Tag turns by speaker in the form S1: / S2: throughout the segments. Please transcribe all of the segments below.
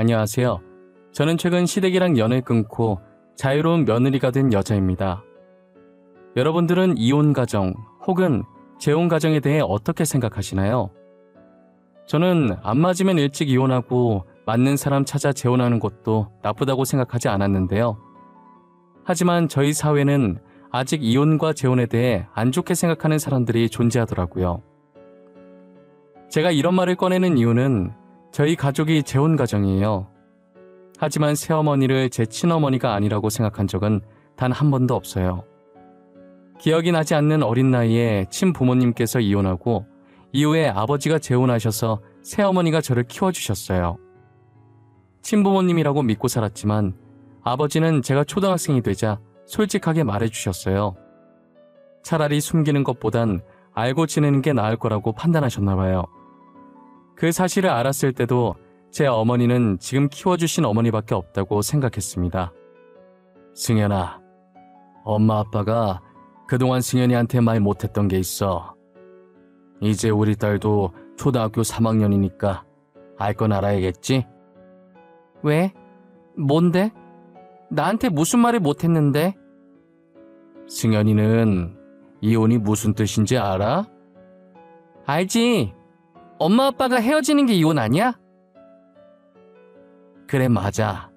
S1: 안녕하세요. 저는 최근 시댁이랑 연을 끊고 자유로운 며느리가 된 여자입니다. 여러분들은 이혼 가정 혹은 재혼 가정에 대해 어떻게 생각하시나요? 저는 안 맞으면 일찍 이혼하고 맞는 사람 찾아 재혼하는 것도 나쁘다고 생각하지 않았는데요. 하지만 저희 사회는 아직 이혼과 재혼에 대해 안 좋게 생각하는 사람들이 존재하더라고요. 제가 이런 말을 꺼내는 이유는 저희 가족이 재혼 가정이에요. 하지만 새어머니를 제 친어머니가 아니라고 생각한 적은 단 한 번도 없어요. 기억이 나지 않는 어린 나이에 친부모님께서 이혼하고 이후에 아버지가 재혼하셔서 새어머니가 저를 키워주셨어요. 친부모님이라고 믿고 살았지만 아버지는 제가 초등학생이 되자 솔직하게 말해주셨어요. 차라리 숨기는 것보단 알고 지내는 게 나을 거라고 판단하셨나 봐요. 그 사실을 알았을 때도 제 어머니는 지금 키워주신 어머니밖에 없다고 생각했습니다. 승현아, 엄마 아빠가 그동안 승현이한테 말 못했던 게 있어. 이제 우리 딸도 초등학교 3학년이니까 알 건 알아야겠지? 왜? 뭔데? 나한테 무슨 말을 못했는데? 승현이는 이혼이 무슨 뜻인지 알아? 알지. 엄마 아빠가 헤어지는 게 이혼 아니야? 그래, 맞아.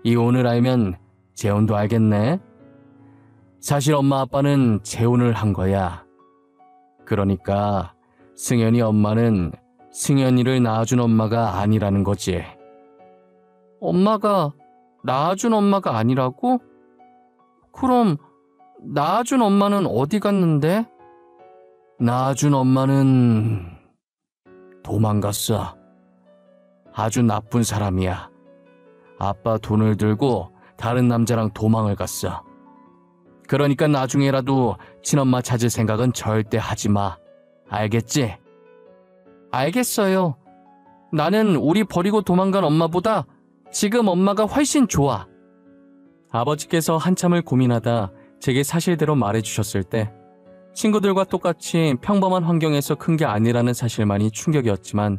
S1: 이혼을 알면 재혼도 알겠네. 사실 엄마 아빠는 재혼을 한 거야. 그러니까 승현이 엄마는 승현이를 낳아준 엄마가 아니라는 거지. 엄마가 낳아준 엄마가 아니라고? 그럼 낳아준 엄마는 어디 갔는데? 낳아준 엄마는 도망갔어. 아주 나쁜 사람이야. 아빠 돈을 들고 다른 남자랑 도망을 갔어. 그러니까 나중에라도 친엄마 찾을 생각은 절대 하지 마. 알겠지? 알겠어요. 나는 우리 버리고 도망간 엄마보다 지금 엄마가 훨씬 좋아. 아버지께서 한참을 고민하다 제게 사실대로 말해주셨을 때 친구들과 똑같이 평범한 환경에서 큰 게 아니라는 사실만이 충격이었지만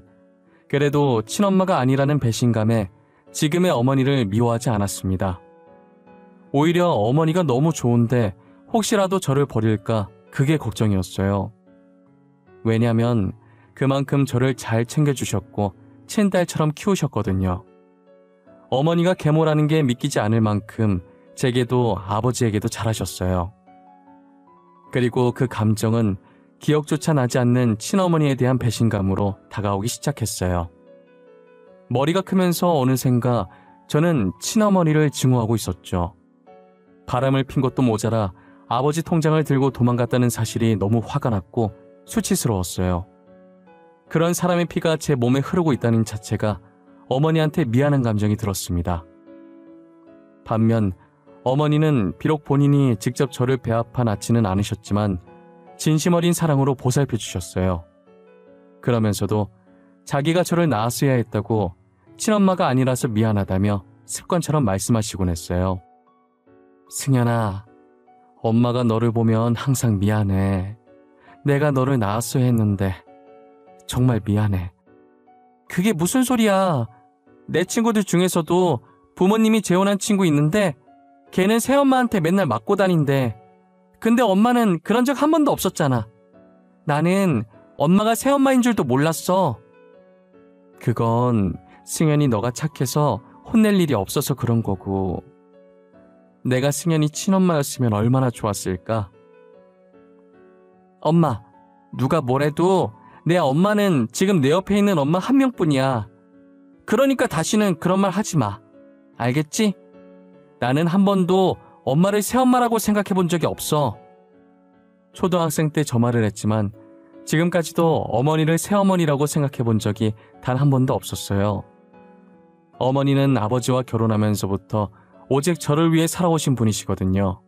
S1: 그래도 친엄마가 아니라는 배신감에 지금의 어머니를 미워하지 않았습니다. 오히려 어머니가 너무 좋은데 혹시라도 저를 버릴까 그게 걱정이었어요. 왜냐면 그만큼 저를 잘 챙겨주셨고 친딸처럼 키우셨거든요. 어머니가 계모라는 게 믿기지 않을 만큼 제게도 아버지에게도 잘하셨어요. 그리고 그 감정은 기억조차 나지 않는 친어머니에 대한 배신감으로 다가오기 시작했어요. 머리가 크면서 어느샌가 저는 친어머니를 증오하고 있었죠. 바람을 핀 것도 모자라 아버지 통장을 들고 도망갔다는 사실이 너무 화가 났고 수치스러웠어요. 그런 사람의 피가 제 몸에 흐르고 있다는 자체가 어머니한테 미안한 감정이 들었습니다. 반면 어머니는 비록 본인이 직접 저를 배아파 낳지는 않으셨지만 진심 어린 사랑으로 보살펴 주셨어요. 그러면서도 자기가 저를 낳았어야 했다고 친엄마가 아니라서 미안하다며 습관처럼 말씀하시곤 했어요. 승현아, 엄마가 너를 보면 항상 미안해. 내가 너를 낳았어야 했는데 정말 미안해. 그게 무슨 소리야. 내 친구들 중에서도 부모님이 재혼한 친구 있는데 걔는 새엄마한테 맨날 맞고 다닌대. 근데 엄마는 그런 적 한 번도 없었잖아. 나는 엄마가 새엄마인 줄도 몰랐어. 그건 승현이 너가 착해서 혼낼 일이 없어서 그런 거고 내가 승현이 친엄마였으면 얼마나 좋았을까. 엄마, 누가 뭐래도 내 엄마는 지금 내 옆에 있는 엄마 한 명뿐이야. 그러니까 다시는 그런 말 하지 마. 알겠지? 나는 한 번도 엄마를 새엄마라고 생각해 본 적이 없어. 초등학생 때 저 말을 했지만 지금까지도 어머니를 새어머니라고 생각해 본 적이 단 한 번도 없었어요. 어머니는 아버지와 결혼하면서부터 오직 저를 위해 살아오신 분이시거든요.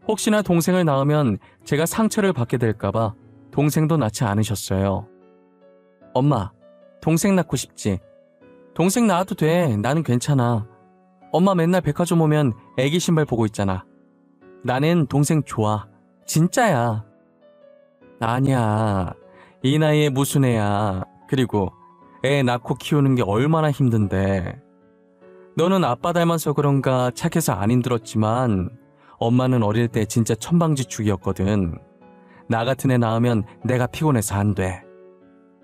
S1: 혹시나 동생을 낳으면 제가 상처를 받게 될까봐 동생도 낳지 않으셨어요. 엄마, 동생 낳고 싶지? 동생 낳아도 돼. 나는 괜찮아. 엄마 맨날 백화점 오면 애기 신발 보고 있잖아. 나는 동생 좋아. 진짜야. 아니야. 이 나이에 무슨 애야. 그리고 애 낳고 키우는 게 얼마나 힘든데. 너는 아빠 닮아서 그런가 착해서 안 힘들었지만 엄마는 어릴 때 진짜 천방지축이었거든. 나 같은 애 낳으면 내가 피곤해서 안 돼.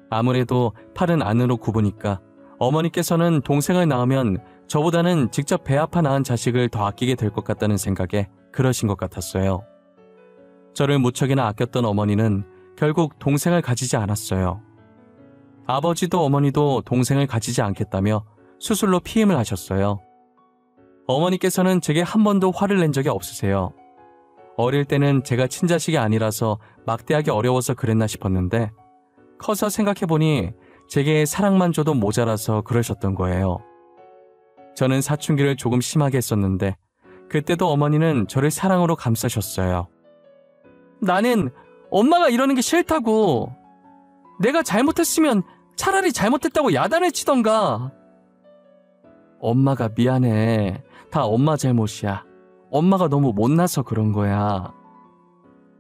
S1: 아무래도 팔은 안으로 굽으니까 어머니께서는 동생을 낳으면 저보다는 직접 배 아파 낳은 자식을 더 아끼게 될 것 같다는 생각에 그러신 것 같았어요. 저를 무척이나 아꼈던 어머니는 결국 동생을 가지지 않았어요. 아버지도 어머니도 동생을 가지지 않겠다며 수술로 피임을 하셨어요. 어머니께서는 제게 한 번도 화를 낸 적이 없으세요. 어릴 때는 제가 친자식이 아니라서 막대하기 어려워서 그랬나 싶었는데 커서 생각해보니 제게 사랑만 줘도 모자라서 그러셨던 거예요. 저는 사춘기를 조금 심하게 했었는데 그때도 어머니는 저를 사랑으로 감싸셨어요. 나는 엄마가 이러는 게 싫다고. 내가 잘못했으면 차라리 잘못했다고 야단을 치던가. 엄마가 미안해. 다 엄마 잘못이야. 엄마가 너무 못나서 그런 거야.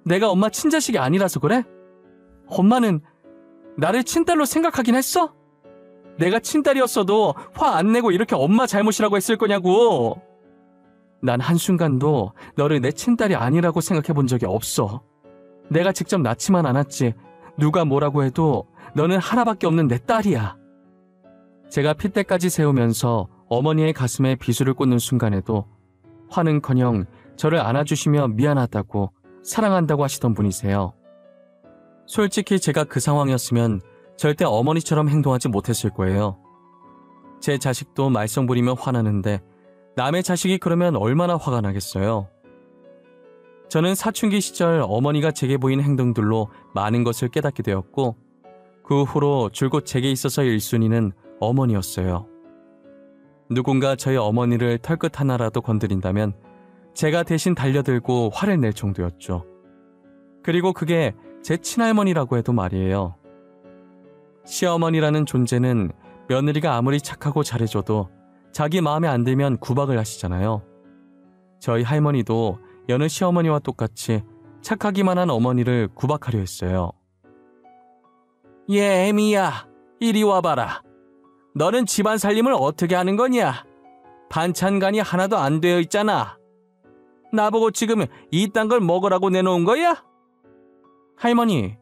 S1: 내가 엄마 친자식이 아니라서 그래? 엄마는 나를 친딸로 생각하긴 했어? 내가 친딸이었어도 화 안 내고 이렇게 엄마 잘못이라고 했을 거냐고. 난 한순간도 너를 내 친딸이 아니라고 생각해 본 적이 없어. 내가 직접 낳지만 않았지. 누가 뭐라고 해도 너는 하나밖에 없는 내 딸이야. 제가 핏대까지 세우면서 어머니의 가슴에 비수를 꽂는 순간에도 화는커녕 저를 안아주시며 미안하다고 사랑한다고 하시던 분이세요. 솔직히 제가 그 상황이었으면 절대 어머니처럼 행동하지 못했을 거예요. 제 자식도 말썽 부리며 화나는데 남의 자식이 그러면 얼마나 화가 나겠어요. 저는 사춘기 시절 어머니가 제게 보인 행동들로 많은 것을 깨닫게 되었고 그 후로 줄곧 제게 있어서 1순위는 어머니였어요. 누군가 저희 어머니를 털끝 하나라도 건드린다면 제가 대신 달려들고 화를 낼 정도였죠. 그리고 그게 제 친할머니라고 해도 말이에요. 시어머니라는 존재는 며느리가 아무리 착하고 잘해줘도 자기 마음에 안 들면 구박을 하시잖아요. 저희 할머니도 여느 시어머니와 똑같이 착하기만 한 어머니를 구박하려 했어요. 얘 애미야, 이리 와봐라. 너는 집안 살림을 어떻게 하는 거냐? 반찬간이 하나도 안 되어 있잖아. 나보고 지금 이딴 걸 먹으라고 내놓은 거야? 할머니,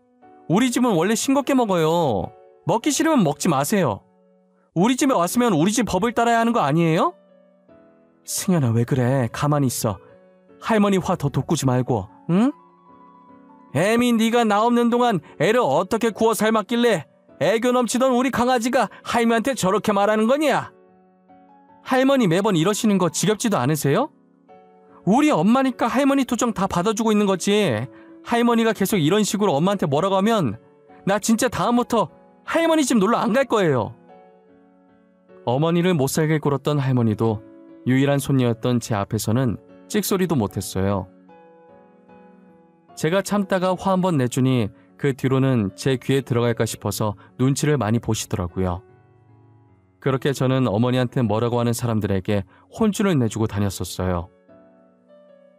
S1: 우리 집은 원래 싱겁게 먹어요. 먹기 싫으면 먹지 마세요. 우리 집에 왔으면 우리 집 법을 따라야 하는 거 아니에요? 승현아, 왜 그래? 가만히 있어. 할머니 화 더 돋구지 말고, 응? 애미, 네가 나 없는 동안 애를 어떻게 구워 삶았길래 애교 넘치던 우리 강아지가 할머니한테 저렇게 말하는 거냐? 할머니 매번 이러시는 거 지겹지도 않으세요? 우리 엄마니까 할머니 투정 다 받아주고 있는 거지. 할머니가 계속 이런 식으로 엄마한테 뭐라고 하면 나 진짜 다음부터 할머니 집 놀러 안 갈 거예요. 어머니를 못살게 굴었던 할머니도 유일한 손녀였던 제 앞에서는 찍소리도 못했어요. 제가 참다가 화 한번 내주니 그 뒤로는 제 귀에 들어갈까 싶어서 눈치를 많이 보시더라고요. 그렇게 저는 어머니한테 뭐라고 하는 사람들에게 혼쭐을 내주고 다녔었어요.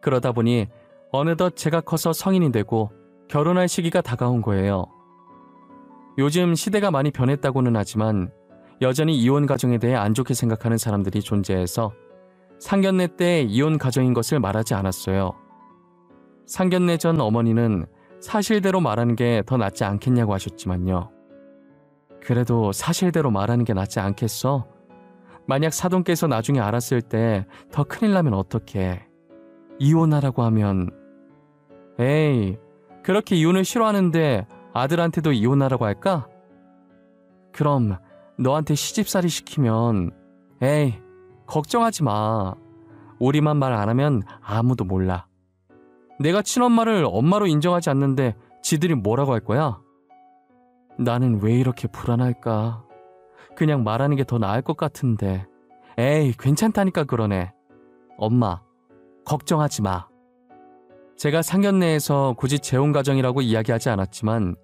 S1: 그러다 보니 어느덧 제가 커서 성인이 되고 결혼할 시기가 다가온 거예요. 요즘 시대가 많이 변했다고는 하지만 여전히 이혼 가정에 대해 안 좋게 생각하는 사람들이 존재해서 상견례 때 이혼 가정인 것을 말하지 않았어요. 상견례 전 어머니는 사실대로 말하는 게 더 낫지 않겠냐고 하셨지만요. 그래도 사실대로 말하는 게 낫지 않겠어? 만약 사돈께서 나중에 알았을 때 더 큰일 나면 어떡해. 이혼하라고 하면 에이, 그렇게 이혼을 싫어하는데 아들한테도 이혼하라고 할까? 그럼 너한테 시집살이 시키면 에이, 걱정하지 마. 우리만 말 안 하면 아무도 몰라. 내가 친엄마를 엄마로 인정하지 않는데 지들이 뭐라고 할 거야? 나는 왜 이렇게 불안할까? 그냥 말하는 게 더 나을 것 같은데. 에이, 괜찮다니까 그러네. 엄마, 걱정하지 마. 제가 상견례에서 굳이 재혼가정이라고 이야기하지 않았지만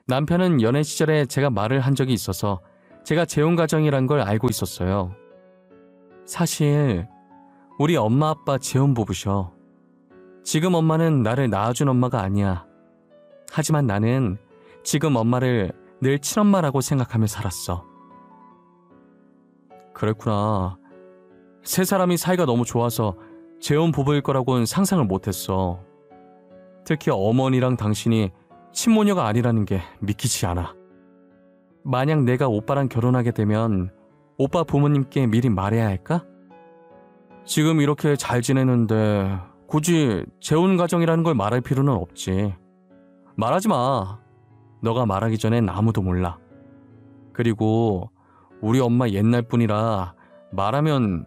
S1: 남편은 연애 시절에 제가 말을 한 적이 있어서 제가 재혼가정이란 걸 알고 있었어요. 사실 우리 엄마 아빠 재혼부부셔. 지금 엄마는 나를 낳아준 엄마가 아니야. 하지만 나는 지금 엄마를 늘 친엄마라고 생각하며 살았어. 그랬구나. 세 사람이 사이가 너무 좋아서 재혼 부부일 거라고는 상상을 못했어. 특히 어머니랑 당신이 친모녀가 아니라는 게 믿기지 않아. 만약 내가 오빠랑 결혼하게 되면 오빠 부모님께 미리 말해야 할까? 지금 이렇게 잘 지내는데 굳이 재혼 가정이라는 걸 말할 필요는 없지. 말하지 마. 너가 말하기 전엔 아무도 몰라. 그리고 우리 엄마 옛날 분이라 말하면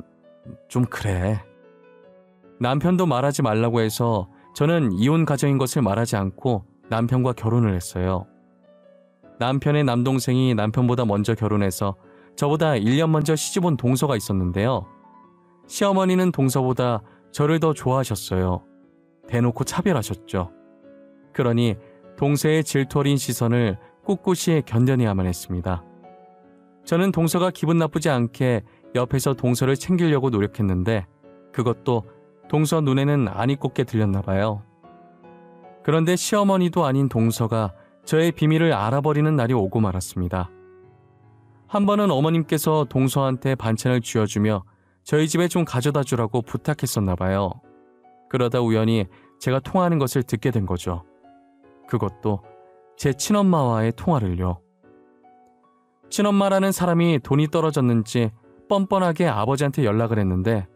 S1: 좀 그래. 남편도 말하지 말라고 해서 저는 이혼 가정인 것을 말하지 않고 남편과 결혼을 했어요. 남편의 남동생이 남편보다 먼저 결혼해서 저보다 1년 먼저 시집 온 동서가 있었는데요. 시어머니는 동서보다 저를 더 좋아하셨어요. 대놓고 차별하셨죠. 그러니 동서의 질투 어린 시선을 꿋꿋이 견뎌내야만 했습니다. 저는 동서가 기분 나쁘지 않게 옆에서 동서를 챙기려고 노력했는데 그것도 동서 눈에는 안이 꼽게 들렸나 봐요. 그런데 시어머니도 아닌 동서가 저의 비밀을 알아버리는 날이 오고 말았습니다. 한 번은 어머님께서 동서한테 반찬을 쥐어주며 저희 집에 좀 가져다 주라고 부탁했었나 봐요. 그러다 우연히 제가 통화하는 것을 듣게 된 거죠. 그것도 제 친엄마와의 통화를요. 친엄마라는 사람이 돈이 떨어졌는지 뻔뻔하게 아버지한테 연락을 했는데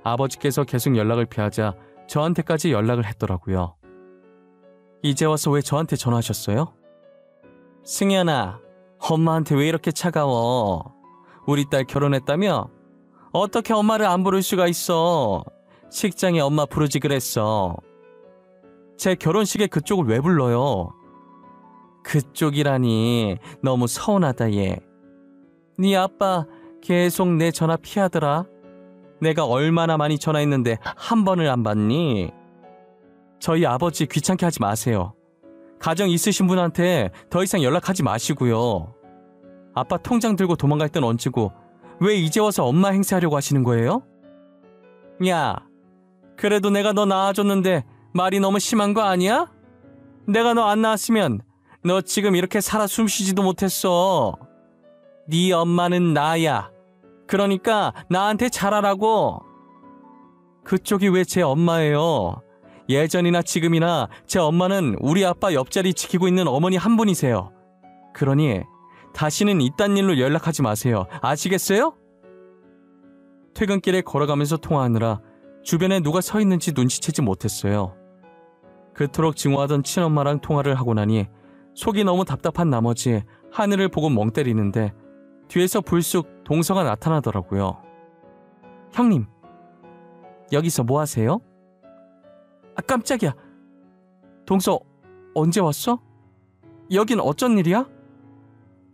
S1: 아버지께서 계속 연락을 피하자 저한테까지 연락을 했더라고요. 이제 와서 왜 저한테 전화하셨어요? 승현아, 엄마한테 왜 이렇게 차가워? 우리 딸 결혼했다며? 어떻게 엄마를 안 부를 수가 있어? 식장에 엄마 부르지 그랬어. 제 결혼식에 그쪽을 왜 불러요? 그쪽이라니 너무 서운하다 얘. 네 아빠 계속 내 전화 피하더라. 내가 얼마나 많이 전화했는데 한 번을 안 받니? 저희 아버지 귀찮게 하지 마세요. 가정 있으신 분한테 더 이상 연락하지 마시고요. 아빠 통장 들고 도망갈 땐 얹히고 왜 이제 와서 엄마 행세하려고 하시는 거예요? 야, 그래도 내가 너 낳아줬는데 말이 너무 심한 거 아니야? 내가 너 안 낳았으면 너 지금 이렇게 살아 숨쉬지도 못했어. 네 엄마는 나야. 그러니까 나한테 잘하라고. 그쪽이 왜 제 엄마예요? 예전이나 지금이나 제 엄마는 우리 아빠 옆자리 지키고 있는 어머니 한 분이세요. 그러니 다시는 이딴 일로 연락하지 마세요. 아시겠어요? 퇴근길에 걸어가면서 통화하느라 주변에 누가 서 있는지 눈치채지 못했어요. 그토록 증오하던 친엄마랑 통화를 하고 나니 속이 너무 답답한 나머지 하늘을 보고 멍 때리는데 뒤에서 불쑥 동서가 나타나더라고요. 형님, 여기서 뭐 하세요? 아, 깜짝이야. 동서, 언제 왔어? 여긴 어쩐 일이야?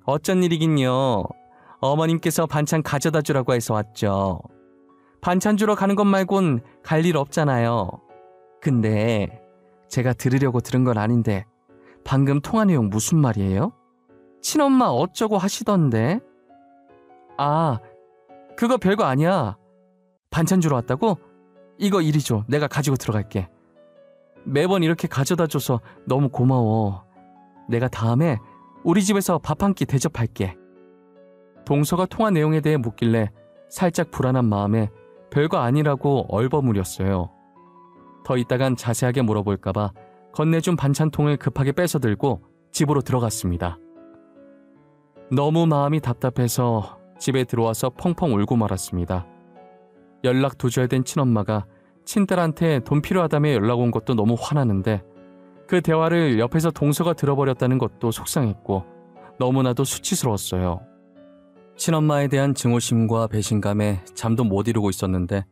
S1: 어쩐 일이긴요. 어머님께서 반찬 가져다 주라고 해서 왔죠. 반찬 주러 가는 것 말곤 갈 일 없잖아요. 근데 제가 들으려고 들은 건 아닌데 방금 통화 내용 무슨 말이에요? 친엄마 어쩌고 하시던데? 아, 그거 별거 아니야. 반찬 주러 왔다고? 이거 이리 줘. 내가 가지고 들어갈게. 매번 이렇게 가져다 줘서 너무 고마워. 내가 다음에 우리 집에서 밥 한 끼 대접할게. 동서가 통화 내용에 대해 묻길래 살짝 불안한 마음에 별거 아니라고 얼버무렸어요. 더 있다간 자세하게 물어볼까봐 건네준 반찬통을 급하게 뺏어 들고 집으로 들어갔습니다. 너무 마음이 답답해서 집에 들어와서 펑펑 울고 말았습니다. 연락 두절된 친엄마가 친딸한테 돈 필요하다며 연락 온 것도 너무 화나는데 그 대화를 옆에서 동서가 들어버렸다는 것도 속상했고 너무나도 수치스러웠어요. 친엄마에 대한 증오심과 배신감에 잠도 못 이루고 있었는데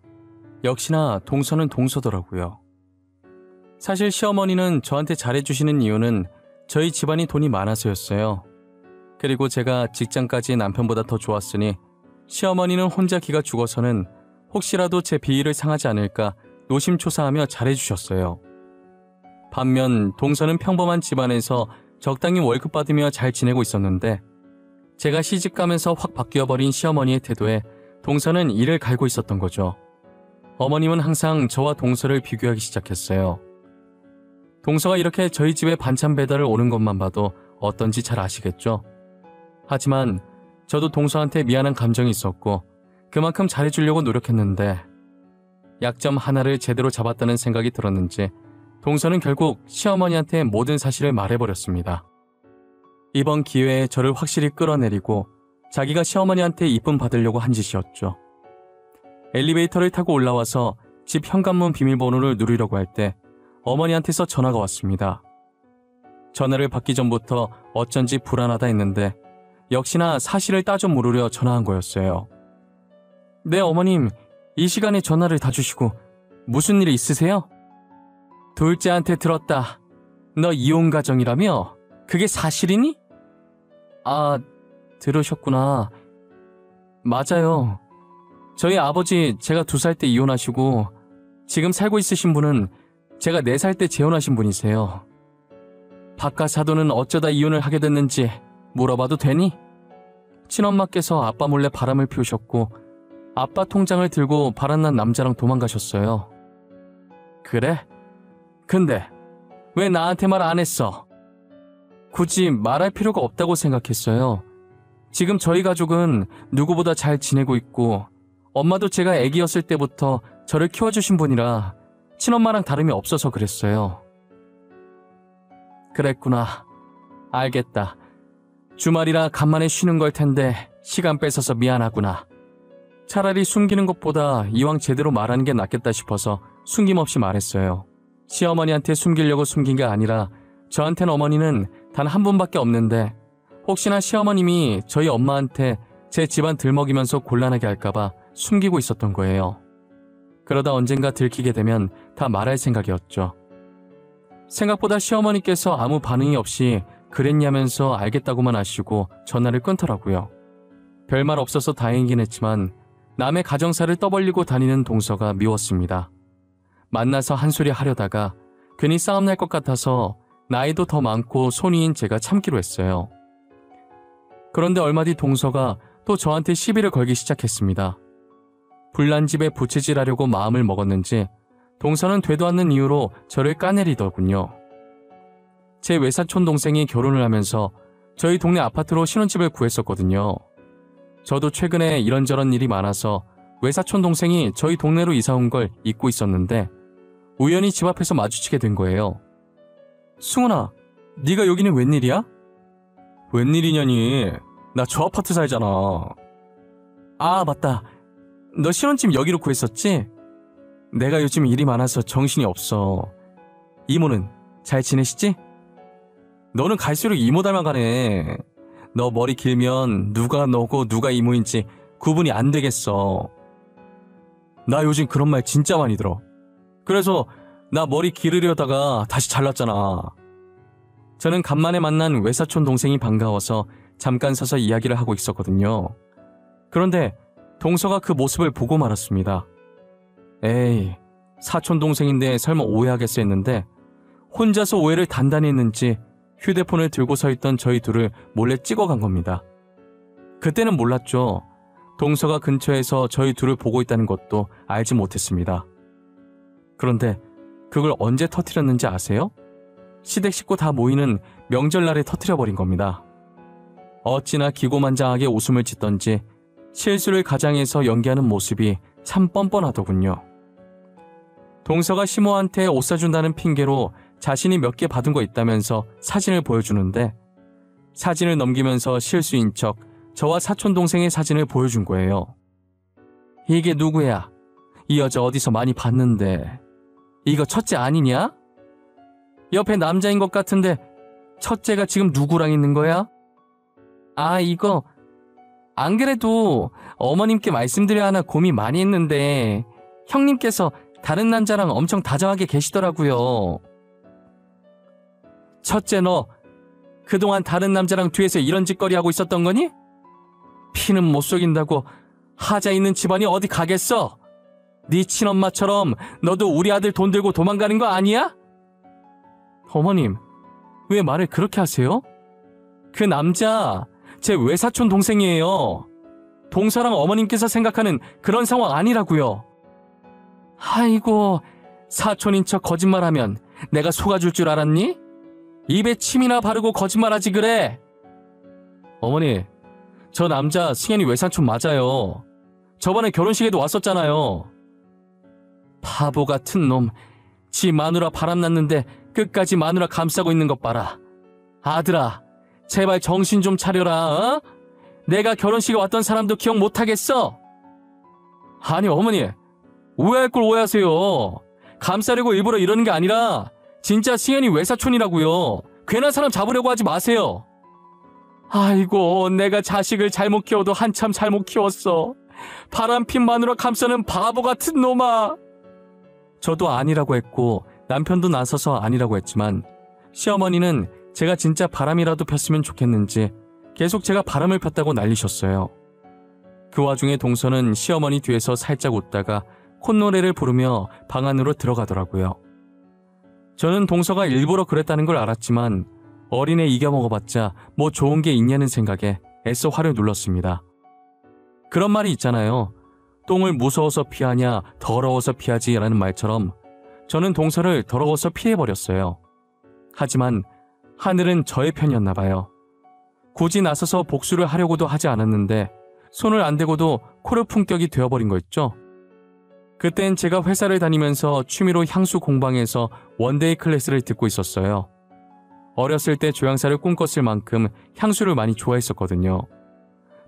S1: 역시나 동서는 동서더라고요. 사실 시어머니는 저한테 잘해주시는 이유는 저희 집안이 돈이 많아서였어요. 그리고 제가 직장까지 남편보다 더 좋았으니 시어머니는 혼자 기가 죽어서는 혹시라도 제 비위를 상하지 않을까 노심초사하며 잘해주셨어요. 반면 동서는 평범한 집안에서 적당히 월급 받으며 잘 지내고 있었는데 제가 시집가면서 확 바뀌어버린 시어머니의 태도에 동서는 이를 갈고 있었던 거죠. 어머님은 항상 저와 동서를 비교하기 시작했어요. 동서가 이렇게 저희 집에 반찬 배달을 오는 것만 봐도 어떤지 잘 아시겠죠? 하지만 저도 동서한테 미안한 감정이 있었고 그만큼 잘해주려고 노력했는데 약점 하나를 제대로 잡았다는 생각이 들었는지 동서는 결국 시어머니한테 모든 사실을 말해버렸습니다. 이번 기회에 저를 확실히 끌어내리고 자기가 시어머니한테 이쁨 받으려고 한 짓이었죠. 엘리베이터를 타고 올라와서 집 현관문 비밀번호를 누르려고 할 때 어머니한테서 전화가 왔습니다. 전화를 받기 전부터 어쩐지 불안하다 했는데 역시나 사실을 따져 물으려 전화한 거였어요. 네, 어머님. 이 시간에 전화를 다 주시고 무슨 일 있으세요? 둘째한테 들었다. 너 이혼 가정이라며? 그게 사실이니? 아, 들으셨구나. 맞아요. 저희 아버지 제가 2살 때 이혼하시고 지금 살고 있으신 분은 제가 4살 때 재혼하신 분이세요. 바깥 사돈은 어쩌다 이혼을 하게 됐는지 물어봐도 되니? 친엄마께서 아빠 몰래 바람을 피우셨고 아빠 통장을 들고 바람난 남자랑 도망가셨어요. 그래? 근데 왜 나한테 말 안 했어? 굳이 말할 필요가 없다고 생각했어요. 지금 저희 가족은 누구보다 잘 지내고 있고 엄마도 제가 애기였을 때부터 저를 키워주신 분이라 친엄마랑 다름이 없어서 그랬어요. 그랬구나. 알겠다. 주말이라 간만에 쉬는 걸 텐데 시간 뺏어서 미안하구나. 차라리 숨기는 것보다 이왕 제대로 말하는 게 낫겠다 싶어서 숨김없이 말했어요. 시어머니한테 숨기려고 숨긴 게 아니라 저한텐 어머니는 단 한 분밖에 없는데 혹시나 시어머님이 저희 엄마한테 제 집안 들먹이면서 곤란하게 할까봐 숨기고 있었던 거예요. 그러다 언젠가 들키게 되면 다 말할 생각이었죠. 생각보다 시어머니께서 아무 반응이 없이 그랬냐면서 알겠다고만 하시고 전화를 끊더라고요. 별말 없어서 다행이긴 했지만 남의 가정사를 떠벌리고 다니는 동서가 미웠습니다. 만나서 한 소리 하려다가 괜히 싸움 날 것 같아서 나이도 더 많고 손위인 제가 참기로 했어요. 그런데 얼마 뒤 동서가 또 저한테 시비를 걸기 시작했습니다. 불난 집에 부채질하려고 마음을 먹었는지 동서는 되도 않는 이유로 저를 까내리더군요. 제 외사촌 동생이 결혼을 하면서 저희 동네 아파트로 신혼집을 구했었거든요. 저도 최근에 이런저런 일이 많아서 외사촌 동생이 저희 동네로 이사 온 걸 잊고 있었는데 우연히 집 앞에서 마주치게 된 거예요. 승훈아, 네가 여기는 웬일이야? 웬일이냐니? 나 저 아파트 살잖아. 아, 맞다. 너 신혼집 여기로 구했었지? 내가 요즘 일이 많아서 정신이 없어. 이모는 잘 지내시지? 너는 갈수록 이모 닮아가네. 너 머리 길면 누가 너고 누가 이모인지 구분이 안 되겠어. 나 요즘 그런 말 진짜 많이 들어. 그래서 나 머리 기르려다가 다시 잘랐잖아. 저는 간만에 만난 외사촌 동생이 반가워서 잠깐 서서 이야기를 하고 있었거든요. 그런데 동서가 그 모습을 보고 말았습니다. 에이, 사촌 동생인데 설마 오해하겠어 했는데 혼자서 오해를 단단히 했는지 휴대폰을 들고 서 있던 저희 둘을 몰래 찍어간 겁니다. 그때는 몰랐죠. 동서가 근처에서 저희 둘을 보고 있다는 것도 알지 못했습니다. 그런데 그걸 언제 터뜨렸는지 아세요? 시댁 식구 다 모이는 명절날에 터뜨려버린 겁니다. 어찌나 기고만장하게 웃음을 짓던지 실수를 가장해서 연기하는 모습이 참 뻔뻔하더군요. 동서가 시모한테 옷 사준다는 핑계로 자신이 몇 개 받은 거 있다면서 사진을 보여주는데 사진을 넘기면서 실수인 척 저와 사촌 동생의 사진을 보여준 거예요. 이게 누구야? 이 여자 어디서 많이 봤는데. 이거 첫째 아니냐? 옆에 남자인 것 같은데 첫째가 지금 누구랑 있는 거야? 아, 이거 안 그래도 어머님께 말씀드려야 하나 고민 많이 했는데 형님께서 다른 남자랑 엄청 다정하게 계시더라고요. 첫째, 너 그동안 다른 남자랑 뒤에서 이런 짓거리 하고 있었던 거니? 피는 못 속인다고 하자 있는 집안이 어디 가겠어? 네 친엄마처럼 너도 우리 아들 돈 들고 도망가는 거 아니야? 어머님, 왜 말을 그렇게 하세요? 그 남자 제 외사촌 동생이에요. 동서랑 어머님께서 생각하는 그런 상황 아니라고요. 아이고, 사촌인 척 거짓말하면 내가 속아줄 줄 알았니? 입에 침이나 바르고 거짓말하지 그래. 어머니, 저 남자 승현이 외사촌 맞아요. 저번에 결혼식에도 왔었잖아요. 바보 같은 놈. 지 마누라 바람났는데 끝까지 마누라 감싸고 있는 것 봐라. 아들아, 제발 정신 좀 차려라. 어? 내가 결혼식에 왔던 사람도 기억 못하겠어? 아니 어머니, 오해할 걸 오해하세요. 감싸려고 일부러 이러는 게 아니라 진짜 승현이 외사촌이라고요. 괜한 사람 잡으려고 하지 마세요. 아이고, 내가 자식을 잘못 키워도 한참 잘못 키웠어. 바람핀 마누라 감싸는 바보 같은 놈아. 저도 아니라고 했고 남편도 나서서 아니라고 했지만 시어머니는 제가 진짜 바람이라도 폈으면 좋겠는지 계속 제가 바람을 폈다고 난리셨어요. 그 와중에 동서는 시어머니 뒤에서 살짝 웃다가 콧노래를 부르며 방 안으로 들어가더라고요. 저는 동서가 일부러 그랬다는 걸 알았지만 어린애 이겨먹어봤자 뭐 좋은 게 있냐는 생각에 애써 화를 눌렀습니다. 그런 말이 있잖아요. 똥을 무서워서 피하냐 더러워서 피하지라는 말처럼 저는 동서를 더러워서 피해버렸어요. 하지만 하늘은 저의 편이었나 봐요. 굳이 나서서 복수를 하려고도 하지 않았는데 손을 안 대고도 코르 품격이 되어버린 거 있죠. 그땐 제가 회사를 다니면서 취미로 향수 공방에서 원데이 클래스를 듣고 있었어요. 어렸을 때 조향사를 꿈꿨을 만큼 향수를 많이 좋아했었거든요.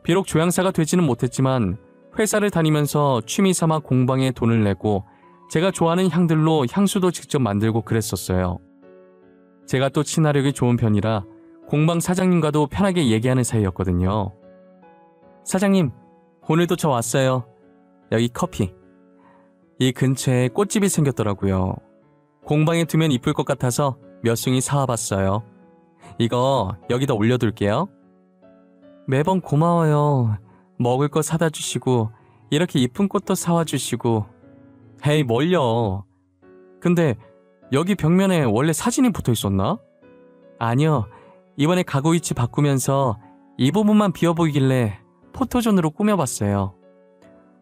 S1: 비록 조향사가 되지는 못했지만 회사를 다니면서 취미 삼아 공방에 돈을 내고 제가 좋아하는 향들로 향수도 직접 만들고 그랬었어요. 제가 또 친화력이 좋은 편이라 공방 사장님과도 편하게 얘기하는 사이였거든요. 사장님, 오늘도 저 왔어요. 여기 커피. 이 근처에 꽃집이 생겼더라고요. 공방에 두면 이쁠 것 같아서 몇 숭이 사와봤어요. 이거 여기다 올려둘게요. 매번 고마워요. 먹을 거 사다 주시고 이렇게 이쁜 꽃도 사와 주시고. 에이, 뭘요. 근데 여기 벽면에 원래 사진이 붙어 있었나? 아니요. 이번에 가구 위치 바꾸면서 이 부분만 비어 보이길래 포토존으로 꾸며봤어요.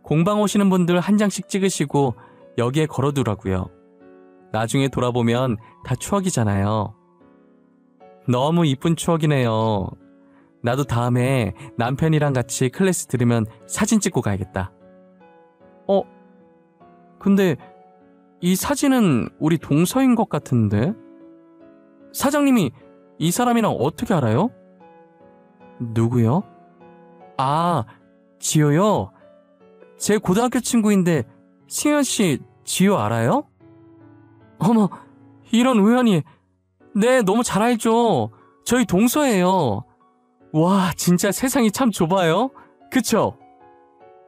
S1: 공방 오시는 분들 한 장씩 찍으시고 여기에 걸어두라고요. 나중에 돌아보면 다 추억이잖아요. 너무 이쁜 추억이네요. 나도 다음에 남편이랑 같이 클래스 들으면 사진 찍고 가야겠다. 근데 이 사진은 우리 동서인 것 같은데? 사장님이 이 사람이랑 어떻게 알아요? 누구요? 아, 지효요? 제 고등학교 친구인데 승현 씨 지효 알아요? 어머, 이런 우연이. 네, 너무 잘 알죠. 저희 동서예요. 와, 진짜 세상이 참 좁아요. 그쵸?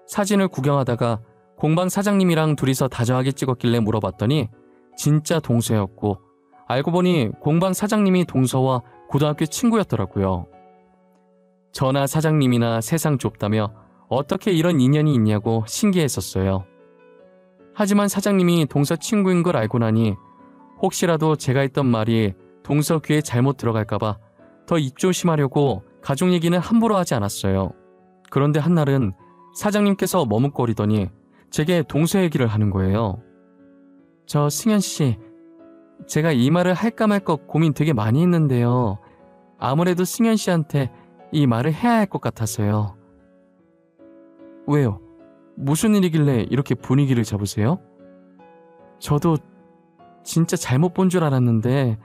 S1: 사진을 구경하다가 공방 사장님이랑 둘이서 다정하게 찍었길래 물어봤더니 진짜 동서였고 알고 보니 공방 사장님이 동서와 고등학교 친구였더라고요. 저나 사장님이나 세상 좁다며 어떻게 이런 인연이 있냐고 신기했었어요. 하지만 사장님이 동서 친구인 걸 알고 나니 혹시라도 제가 했던 말이 동서 귀에 잘못 들어갈까봐 더 입조심하려고 가족 얘기는 함부로 하지 않았어요. 그런데 한날은 사장님께서 머뭇거리더니 제게 동서 얘기를 하는 거예요. 저 승현씨, 제가 이 말을 할까 말까 고민 되게 많이 했는데요. 아무래도 승현씨한테 이 말을 해야 할 것 같아서요. 왜요? 무슨 일이길래 이렇게 분위기를 잡으세요? 저도 진짜 잘못 본 줄 알았는데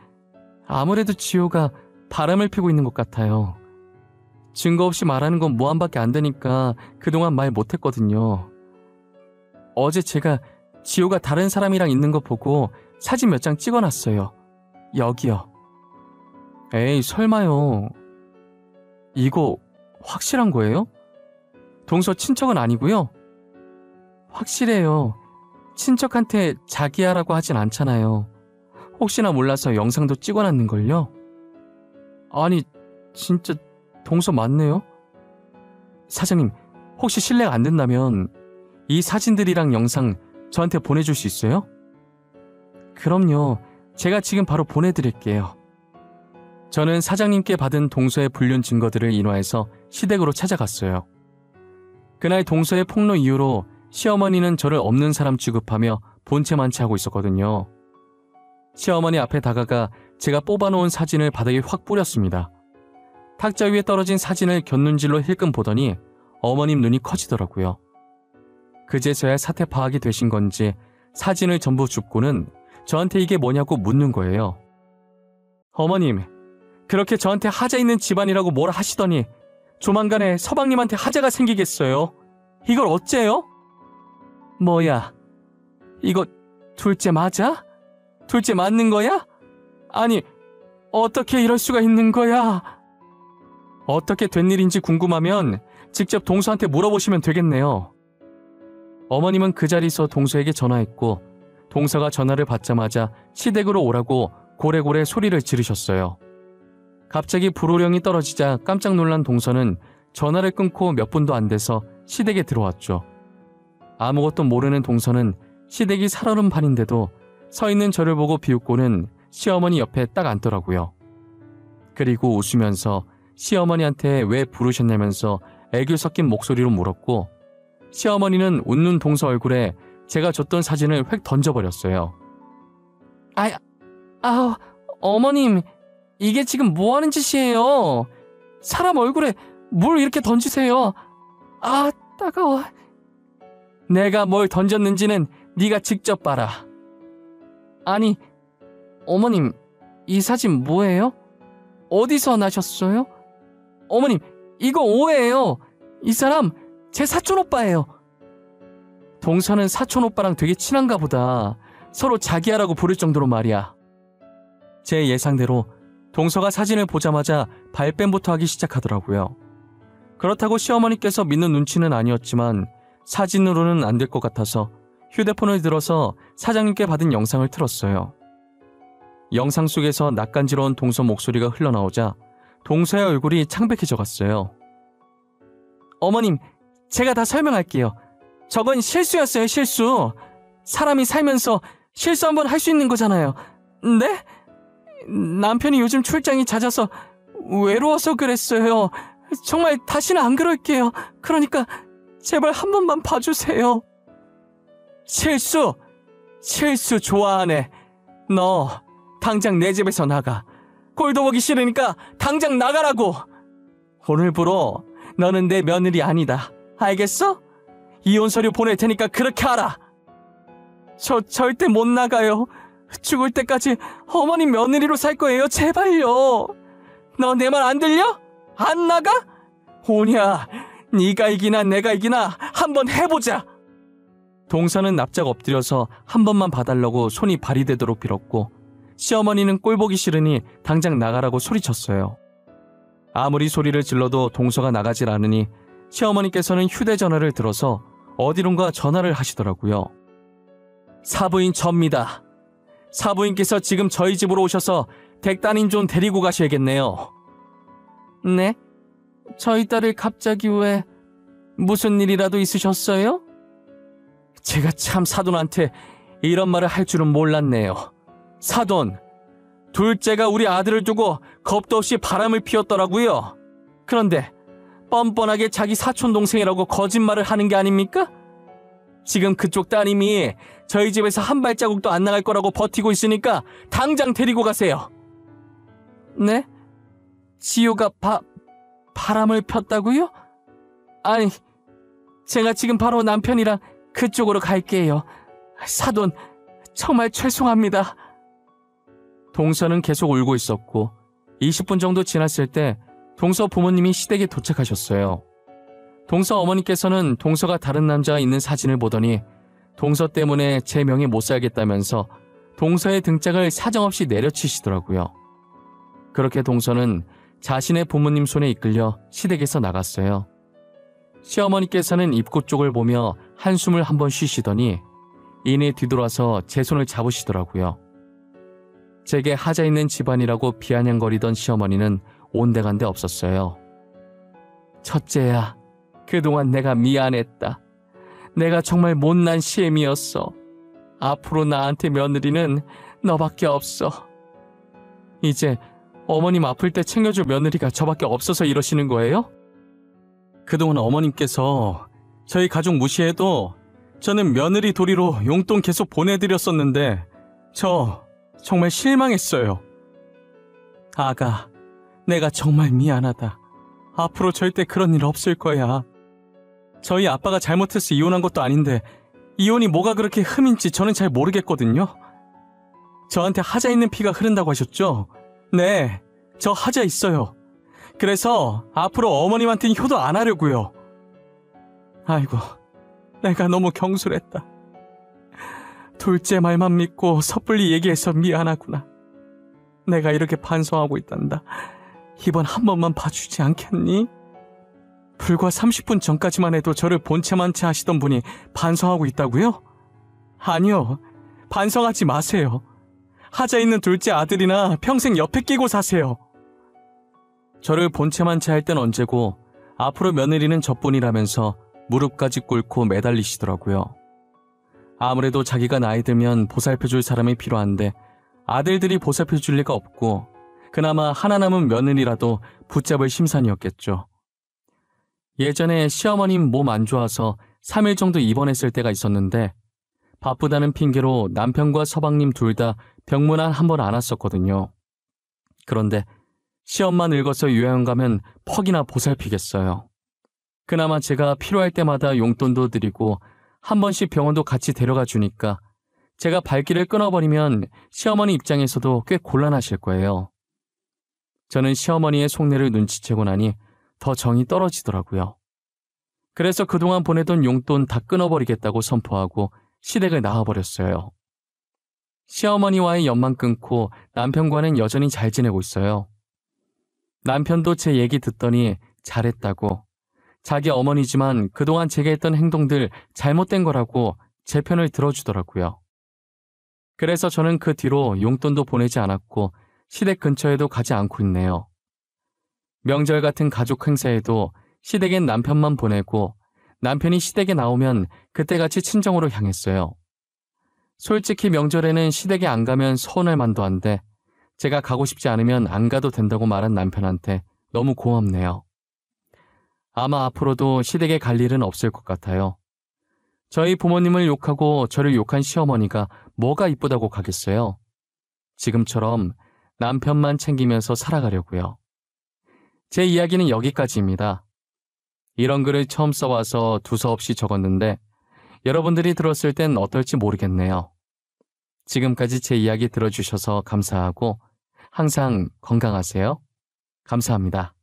S1: 아무래도 지효가 바람을 피고 있는 것 같아요. 증거 없이 말하는 건 무한밖에 안 되니까 그동안 말 못했거든요. 어제 제가 지효가 다른 사람이랑 있는 거 보고 사진 몇 장 찍어놨어요. 여기요. 에이, 설마요. 이거 확실한 거예요? 동서 친척은 아니고요? 확실해요. 친척한테 자기야라고 하진 않잖아요. 혹시나 몰라서 영상도 찍어놨는걸요? 아니, 진짜 동서 맞네요? 사장님, 혹시 실례가 안 된다면 이 사진들이랑 영상 저한테 보내줄 수 있어요? 그럼요. 제가 지금 바로 보내드릴게요. 저는 사장님께 받은 동서의 불륜 증거들을 인화해서 시댁으로 찾아갔어요. 그날 동서의 폭로 이후로 시어머니는 저를 없는 사람 취급하며 본체만취하고 있었거든요. 시어머니 앞에 다가가 제가 뽑아놓은 사진을 바닥에 확 뿌렸습니다. 탁자 위에 떨어진 사진을 곁눈질로 힐끔 보더니 어머님 눈이 커지더라고요. 그제서야 사태 파악이 되신 건지 사진을 전부 줍고는 저한테 이게 뭐냐고 묻는 거예요. 어머님, 그렇게 저한테 하자 있는 집안이라고 뭐라 하시더니 조만간에 서방님한테 하자가 생기겠어요. 이걸 어째요? 뭐야, 이거 둘째 맞아? 둘째 맞는 거야? 아니, 어떻게 이럴 수가 있는 거야? 어떻게 된 일인지 궁금하면 직접 동서한테 물어보시면 되겠네요. 어머님은 그 자리에서 동서에게 전화했고 동서가 전화를 받자마자 시댁으로 오라고 고래고래 소리를 지르셨어요. 갑자기 불호령이 떨어지자 깜짝 놀란 동서는 전화를 끊고 몇 분도 안 돼서 시댁에 들어왔죠. 아무것도 모르는 동서는 시댁이 살얼음 판인데도 서 있는 저를 보고 비웃고는 시어머니 옆에 딱 앉더라고요. 그리고 웃으면서 시어머니한테 왜 부르셨냐면서 애교 섞인 목소리로 물었고 시어머니는 웃는 동서 얼굴에 제가 줬던 사진을 획 던져버렸어요. 어머님, 이게 지금 뭐 하는 짓이에요? 사람 얼굴에 뭘 이렇게 던지세요? 아, 따가워. 내가 뭘 던졌는지는 네가 직접 봐라. 아니, 어머님, 이 사진 뭐예요? 어디서 나셨어요? 어머님, 이거 오해예요. 이 사람 제 사촌 오빠예요. 동서는 사촌 오빠랑 되게 친한가 보다. 서로 자기야라고 부를 정도로 말이야. 제 예상대로 동서가 사진을 보자마자 발뺌부터 하기 시작하더라고요. 그렇다고 시어머니께서 믿는 눈치는 아니었지만 사진으로는 안 될 것 같아서 휴대폰을 들어서 사장님께 받은 영상을 틀었어요. 영상 속에서 낯간지러운 동서 목소리가 흘러나오자 동서의 얼굴이 창백해져 갔어요. 어머님, 제가 다 설명할게요. 저건 실수였어요, 실수. 사람이 살면서 실수 한번 할 수 있는 거잖아요. 네? 남편이 요즘 출장이 잦아서 외로워서 그랬어요. 정말 다시는 안 그럴게요. 그러니까 제발 한 번만 봐주세요. 실수 좋아하네. 너 당장 내 집에서 나가. 꼴도 보기 싫으니까 당장 나가라고. 오늘부로 너는 내 며느리 아니다. 알겠어? 이혼 서류 보낼 테니까 그렇게 하라. 저 절대 못 나가요. 죽을 때까지 어머니 며느리로 살 거예요. 제발요. 너 내 말 안 들려? 안 나가? 오냐, 네가 이기나 내가 이기나 한번 해보자. 동서는 납작 엎드려서 한 번만 봐달라고 손이 발이 되도록 빌었고 시어머니는 꼴 보기 싫으니 당장 나가라고 소리쳤어요. 아무리 소리를 질러도 동서가 나가질 않으니 시어머니께서는 휴대전화를 들어서 어디론가 전화를 하시더라고요. 사부인 접니다. 사부인께서 지금 저희 집으로 오셔서 댁 따님 좀 데리고 가셔야겠네요. 네? 저희 딸을 갑자기 왜... 무슨 일이라도 있으셨어요? 제가 참 사돈한테 이런 말을 할 줄은 몰랐네요. 사돈, 둘째가 우리 아들을 두고 겁도 없이 바람을 피웠더라고요. 그런데 뻔뻔하게 자기 사촌동생이라고 거짓말을 하는 게 아닙니까? 지금 그쪽 따님이 저희 집에서 한 발자국도 안 나갈 거라고 버티고 있으니까 당장 데리고 가세요. 네? 지효가 바람을 폈다고요? 아니, 제가 지금 바로 남편이랑 그쪽으로 갈게요. 사돈, 정말 죄송합니다. 동서는 계속 울고 있었고 20분 정도 지났을 때 동서 부모님이 시댁에 도착하셨어요. 동서 어머니께서는 동서가 다른 남자가 있는 사진을 보더니 동서 때문에 제 명에 못 살겠다면서 동서의 등짝을 사정없이 내려치시더라고요. 그렇게 동서는 자신의 부모님 손에 이끌려 시댁에서 나갔어요. 시어머니께서는 입구 쪽을 보며 한숨을 한번 쉬시더니 이내 뒤돌아서 제 손을 잡으시더라고요. 제게 하자 있는 집안이라고 비아냥거리던 시어머니는 온데간데 없었어요. 첫째야, 그동안 내가 미안했다. 내가 정말 못난 시엠이었어. 앞으로 나한테 며느리는 너밖에 없어. 이제 어머님 아플 때 챙겨줄 며느리가 저밖에 없어서 이러시는 거예요? 그동안 어머님께서 저희 가족 무시해도 저는 며느리 도리로 용돈 계속 보내드렸었는데 저 정말 실망했어요. 아가, 내가 정말 미안하다. 앞으로 절대 그런 일 없을 거야.
S2: 저희 아빠가 잘못해서 이혼한 것도 아닌데 이혼이 뭐가 그렇게 흠인지 저는 잘 모르겠거든요. 저한테 하자 있는 피가 흐른다고 하셨죠? 네, 저 하자 있어요. 그래서 앞으로 어머님한테는 효도 안 하려고요. 아이고, 내가 너무 경솔했다. 둘째 말만 믿고 섣불리 얘기해서 미안하구나. 내가 이렇게 반성하고 있단다. 이번 한 번만 봐주지 않겠니? 불과 30분 전까지만 해도 저를 본체만체 하시던 분이 반성하고 있다고요? 아니요, 반성하지 마세요. 하자 있는 둘째 아들이나 평생 옆에 끼고 사세요. 저를 본체만체 할 땐 언제고 앞으로 며느리는 저뿐이라면서 무릎까지 꿇고 매달리시더라고요. 아무래도 자기가 나이 들면 보살펴줄 사람이 필요한데 아들들이 보살펴줄 리가 없고 그나마 하나 남은 며느리라도 붙잡을 심산이었겠죠. 예전에 시어머님 몸 안 좋아서 3일 정도 입원했을 때가 있었는데 바쁘다는 핑계로 남편과 서방님 둘 다 병문안 한 번 안 왔었거든요. 그런데 시엄마 늙어서 요양 가면 퍽이나 보살피겠어요. 그나마 제가 필요할 때마다 용돈도 드리고 한 번씩 병원도 같이 데려가 주니까 제가 발길을 끊어버리면 시어머니 입장에서도 꽤 곤란하실 거예요. 저는 시어머니의 속내를 눈치채고 나니 더 정이 떨어지더라고요. 그래서 그동안 보내던 용돈 다 끊어버리겠다고 선포하고 시댁을 나와버렸어요. 시어머니와의 연만 끊고 남편과는 여전히 잘 지내고 있어요. 남편도 제 얘기 듣더니 잘했다고, 자기 어머니지만 그동안 제가 했던 행동들 잘못된 거라고 제 편을 들어주더라고요. 그래서 저는 그 뒤로 용돈도 보내지 않았고 시댁 근처에도 가지 않고 있네요. 명절 같은 가족 행사에도 시댁엔 남편만 보내고 남편이 시댁에 나오면 그때같이 친정으로 향했어요. 솔직히 명절에는 시댁에 안 가면 서운할 만도 한데 제가 가고 싶지 않으면 안 가도 된다고 말한 남편한테 너무 고맙네요. 아마 앞으로도 시댁에 갈 일은 없을 것 같아요. 저희 부모님을 욕하고 저를 욕한 시어머니가 뭐가 이쁘다고 가겠어요? 지금처럼 남편만 챙기면서 살아가려고요. 제 이야기는 여기까지입니다. 이런 글을 처음 써와서 두서없이 적었는데 여러분들이 들었을 땐 어떨지 모르겠네요. 지금까지 제 이야기 들어주셔서 감사하고 항상 건강하세요. 감사합니다.